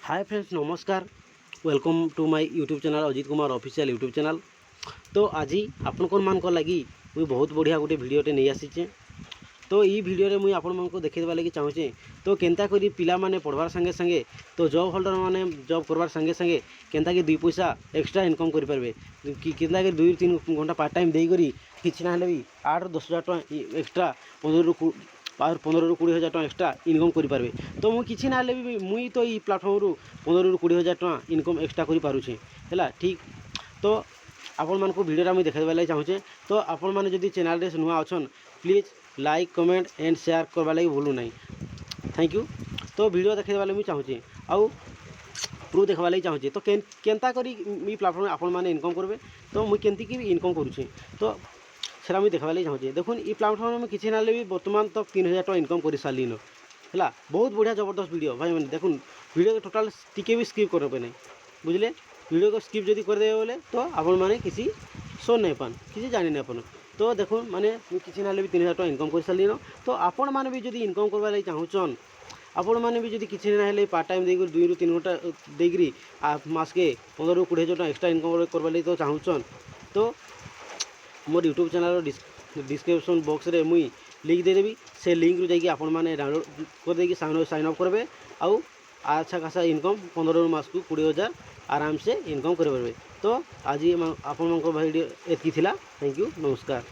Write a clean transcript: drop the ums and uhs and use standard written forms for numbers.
हाय friends, नमस्कार। Welcome to my YouTube channel Ajit Kumar official YouTube channel. तो आज आपण मान लगी मुझे बहुत बढ़िया गोटे भिडटे नहीं आसीचे। तो ये भिडियो मुझे आपण मानक देखा लगी चाहूँचे तो केन्ता करी पिला माने पढ़वार संगे संगे तो जॉब होल्डर माने जॉब करवार संगे संगे केन्ता कि 2 पैसा एक्स्ट्रा इनकम करें कि केन्ता कि 2-3 घंटा पार्ट टाइम देकर किसी ना भी 8-10 हज़ार टका एक्स्ट्रा 15-20 हज़ार टका एक्स्ट्रा इनकम करें। तो मुझे किसी ना भी मुई तो ये प्लाटफर्म रु 15-20 हज़ार टका इनकम एक्स्ट्रा करें है ठीक। तो आपण मानक भिडियोटा मुझे देखा लगे चाहूँचे। तो आपण मैंने जदि चैनल रे नुआ अच्छन please like comment and share करवा लगी भूलु ना। Thank you. तो वीडियो देखा मुझे चाहूँचे आउ प्रूफ देखा लगी चाहूँचे तो केन्ता करी प्लाटफर्म आपण मैंने इनकम करेंगे। तो मुझे केमती की इनकम करुँचे तो सेटा मुझे देखा लगी चाहूँचे। देखुन ये प्लाटफर्म में किसी ना भी बर्तमान तक 3000 टका इनकम कर सारे है। बहुत बढ़िया जबरदस्त वीडियो भाई मैंने देखुन वीडियो टोटाल टिके भी स्किप करेंगे नहीं बुझले। वीडियो को स्किप जब करदे बोले तो आपण मैंने किसी शो नहीं पान किसी जानी नहीं पान। तो देखो माने किसी ना भी 3000 टका इनकम कर सारे। तो आपण मैंने भी जब इनकम करवा चाहून आपण मैंने भी जब किसी ना पार्ट टाइम देकर 2-3 घंटा देकर मास के 15-20 हज़ार टका एक्स्ट्रा इनकम करवा तो चाहून तो मोर यूट्यूब चैनल डिस्क्रिप्शन बॉक्स रे मुई लिंक देदेवी। से लिंक रू जाकि आपण मैंने डाउनलोड कर देगी साइन अप करेंगे आउ अच्छा खासा इनकम 15 मास को 20 हज़ार आराम से इनकम करेंगे। तो आज आपण भिडियो एतकी थिला। थैंक यू, नमस्कार।